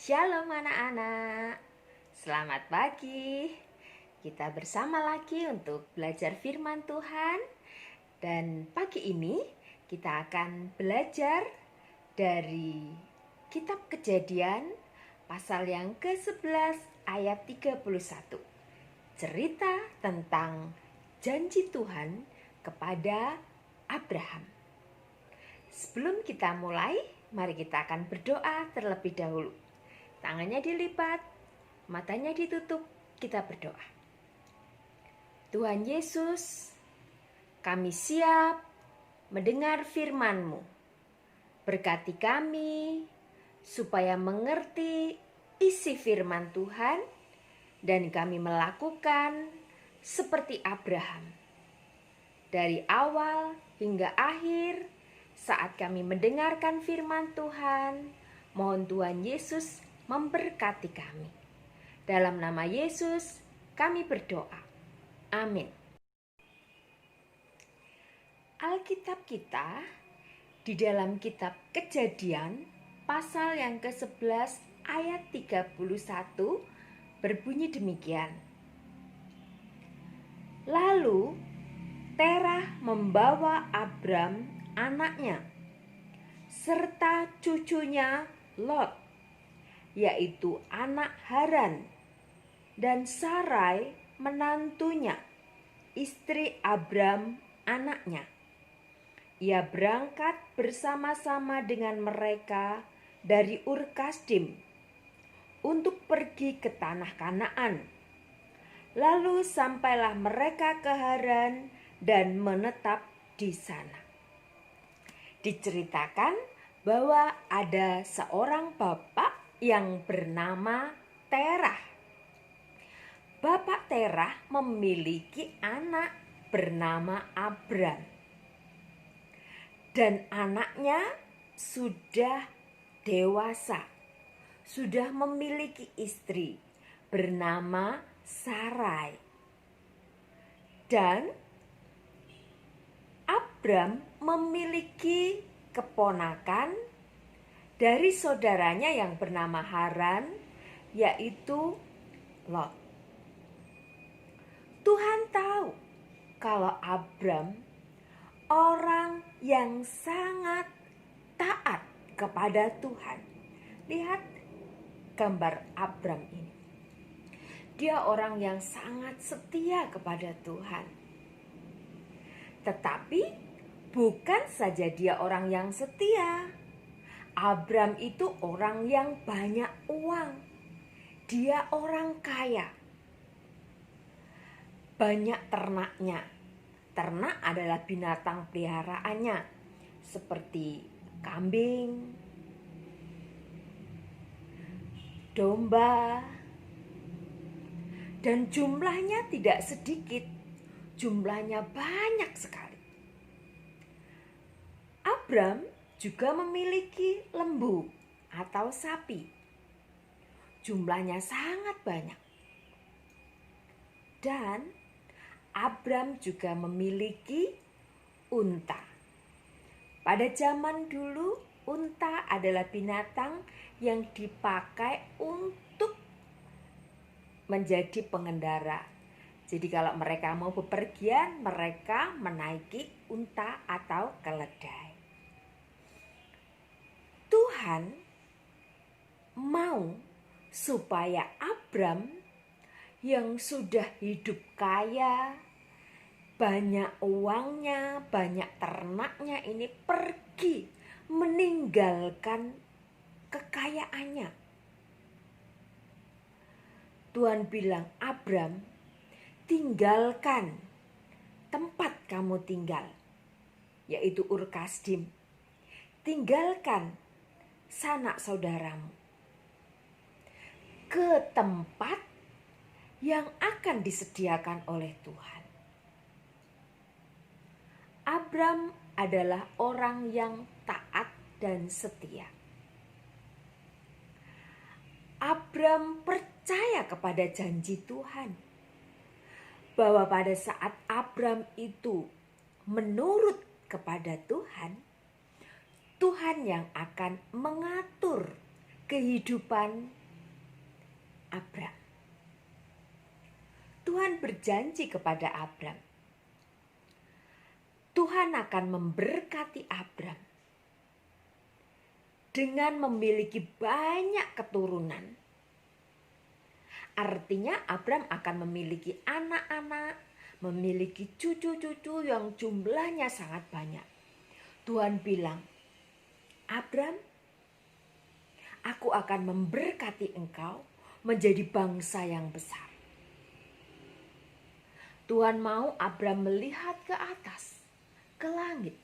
Shalom anak-anak, selamat pagi. Kita bersama lagi untuk belajar firman Tuhan. Dan pagi ini kita akan belajar dari kitab Kejadian pasal yang ke-11 ayat 31. Cerita tentang janji Tuhan kepada Abraham. Sebelum kita mulai, mari kita akan berdoa terlebih dahulu. Tangannya dilipat, matanya ditutup, kita berdoa. Tuhan Yesus, kami siap mendengar firman-Mu. Berkati kami supaya mengerti isi firman Tuhan dan kami melakukan seperti Abraham. Dari awal hingga akhir, saat kami mendengarkan firman Tuhan, mohon Tuhan Yesus memberkati kami. Dalam nama Yesus kami berdoa. Amin. Alkitab kita di dalam kitab Kejadian pasal yang ke-11 ayat 31 berbunyi demikian. Lalu Terah membawa Abram anaknya serta cucunya Lot, yaitu anak Haran, dan Sarai menantunya, istri Abram anaknya. Ia berangkat bersama-sama dengan mereka dari Ur Kasdim untuk pergi ke tanah Kanaan. Lalu sampailah mereka ke Haran dan menetap di sana. Diceritakan bahwa ada seorang bapak yang bernama Terah. Bapak Terah memiliki anak bernama Abram. Dan anaknya sudah dewasa, sudah memiliki istri bernama Sarai. Dan Abram memiliki keponakan dari saudaranya yang bernama Haran, yaitu Lot. Tuhan tahu kalau Abram orang yang sangat taat kepada Tuhan. Lihat gambar Abram ini. Dia orang yang sangat setia kepada Tuhan. Tetapi bukan saja dia orang yang setia. Abram itu orang yang banyak uang. Dia orang kaya. Banyak ternaknya. Ternak adalah binatang peliharaannya, seperti kambing, domba, dan jumlahnya tidak sedikit. Jumlahnya banyak sekali. Abram juga memiliki lembu atau sapi. Jumlahnya sangat banyak. Dan Abram juga memiliki unta. Pada zaman dulu, unta adalah binatang yang dipakai untuk menjadi pengendara. Jadi kalau mereka mau bepergian, mereka menaiki unta atau keledai. Tuhan mau supaya Abram yang sudah hidup kaya, banyak uangnya, banyak ternaknya ini pergi meninggalkan kekayaannya. Tuhan bilang, Abram, tinggalkan tempat kamu tinggal, yaitu Ur Kasdim. Tinggalkan sanak saudaramu ke tempat yang akan disediakan oleh Tuhan. Abram adalah orang yang taat dan setia. Abram percaya kepada janji Tuhan, bahwa pada saat Abram itu menurut kepada Tuhan, Tuhan yang akan mengatur kehidupan Abram. Tuhan berjanji kepada Abram, Tuhan akan memberkati Abram dengan memiliki banyak keturunan. Artinya Abram akan memiliki anak-anak, memiliki cucu-cucu yang jumlahnya sangat banyak. Tuhan bilang, Abram, aku akan memberkati engkau menjadi bangsa yang besar. Tuhan mau Abram melihat ke atas, ke langit.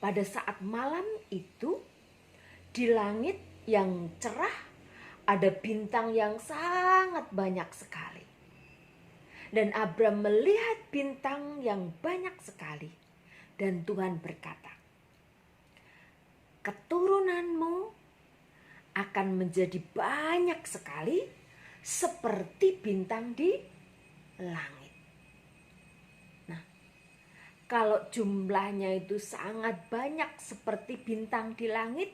Pada saat malam itu, di langit yang cerah, ada bintang yang sangat banyak sekali. Dan Abram melihat bintang yang banyak sekali. Dan Tuhan berkata, keturunanmu akan menjadi banyak sekali seperti bintang di langit. Nah, kalau jumlahnya itu sangat banyak seperti bintang di langit,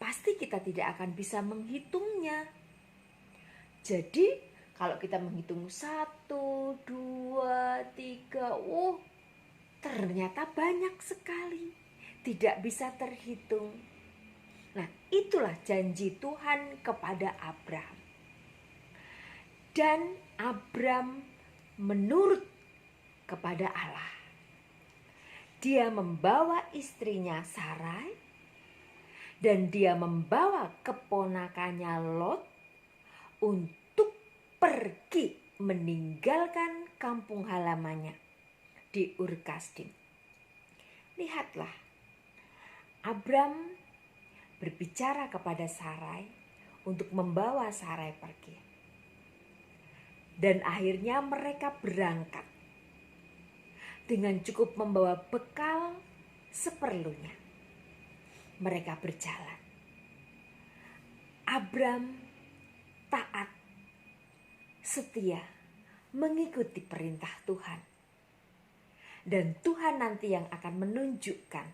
pasti kita tidak akan bisa menghitungnya. Jadi kalau kita menghitung 1, 2, 3, ternyata banyak sekali. Tidak bisa terhitung. Nah, itulah janji Tuhan kepada Abram. Dan Abram menurut kepada Allah. Dia membawa istrinya Sarai dan dia membawa keponakannya Lot untuk pergi meninggalkan kampung halamannya di Ur Kasdim. Lihatlah, Abram berbicara kepada Sarai untuk membawa Sarai pergi. Dan akhirnya mereka berangkat dengan cukup membawa bekal seperlunya. Mereka berjalan. Abram taat, setia, mengikuti perintah Tuhan. Dan Tuhan nanti yang akan menunjukkan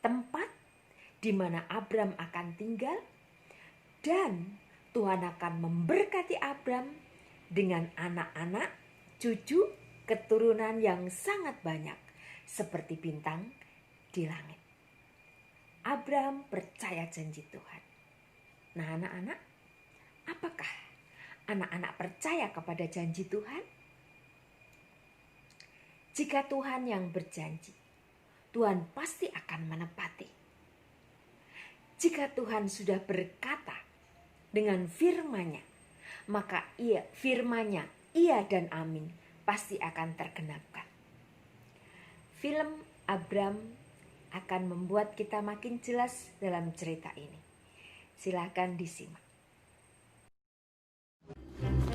tempat di mana Abram akan tinggal. Dan Tuhan akan memberkati Abram dengan anak-anak, cucu, keturunan yang sangat banyak. Seperti bintang di langit. Abram percaya janji Tuhan. Nah anak-anak, apakah anak-anak percaya kepada janji Tuhan? Jika Tuhan yang berjanji, Tuhan pasti akan menepati. Jika Tuhan sudah berkata dengan firman-Nya, maka firman-Nya, iya dan amin, pasti akan tergenapkan. Film Abram akan membuat kita makin jelas dalam cerita ini. Silakan disimak.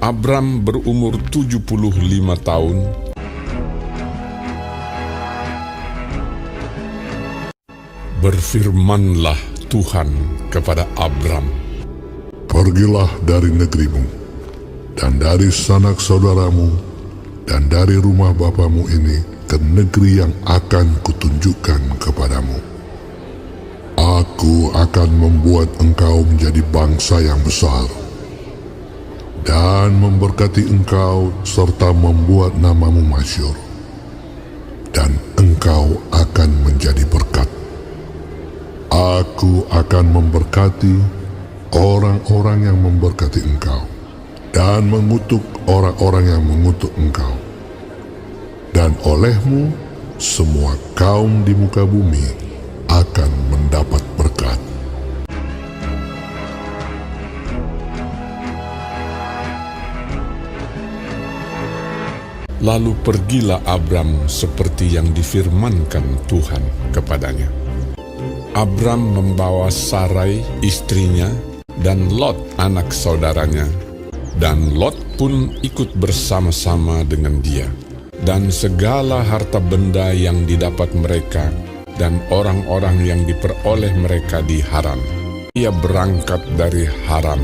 Abram berumur 75 tahun. Berfirmanlah Tuhan kepada Abram, pergilah dari negerimu, dan dari sanak saudaramu, dan dari rumah bapamu ini, ke negeri yang akan kutunjukkan kepadamu. Aku akan membuat engkau menjadi bangsa yang besar, dan memberkati engkau serta membuat namamu masyhur, dan engkau akan menjadi berkat. Aku akan memberkati orang-orang yang memberkati engkau, dan mengutuk orang-orang yang mengutuk engkau. Dan olehmu semua kaum di muka bumi akan mendapat berkat. Lalu pergilah Abram seperti yang difirmankan Tuhan kepadanya. Abram membawa Sarai istrinya dan Lot anak saudaranya, dan Lot pun ikut bersama-sama dengan dia. Dan segala harta benda yang didapat mereka dan orang-orang yang diperoleh mereka di Haran. Ia berangkat dari Haran.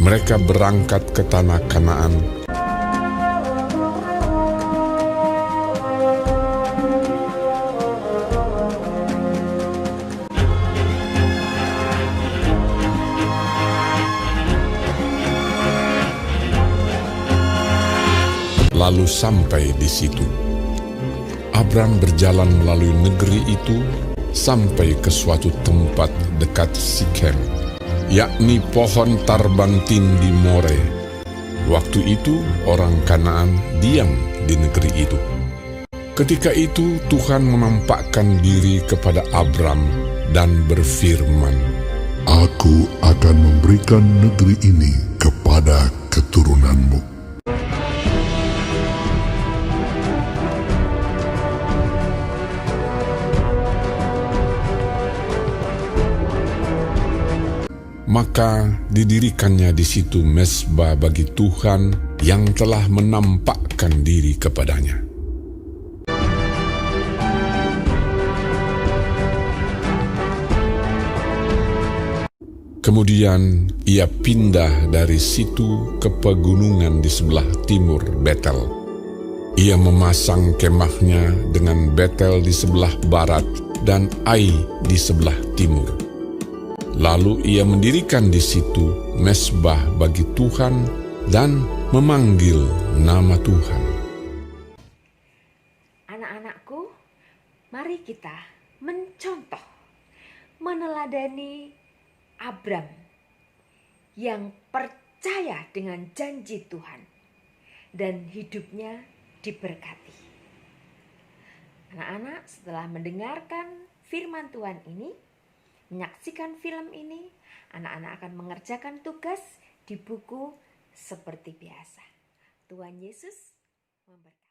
Mereka berangkat ke tanah Kanaan. lalu sampai di situ. Abram berjalan melalui negeri itu sampai ke suatu tempat dekat Sikem, yakni pohon tarbantin di More. Waktu itu orang Kanaan diam di negeri itu. Ketika itu Tuhan menampakkan diri kepada Abram dan berfirman, Aku akan memberikan negeri ini kepada keturunanmu. Maka didirikannya di situ mezbah bagi Tuhan yang telah menampakkan diri kepadanya. Kemudian ia pindah dari situ ke pegunungan di sebelah timur Betel. Ia memasang kemahnya dengan Betel di sebelah barat dan Ai di sebelah timur. Lalu ia mendirikan di situ mezbah bagi Tuhan dan memanggil nama Tuhan. Anak-anakku, mari kita mencontoh, meneladani Abram yang percaya dengan janji Tuhan dan hidupnya diberkati. Anak-anak, setelah mendengarkan firman Tuhan ini, menyaksikan film ini, anak-anak akan mengerjakan tugas di buku seperti biasa. Tuhan Yesus memberkati.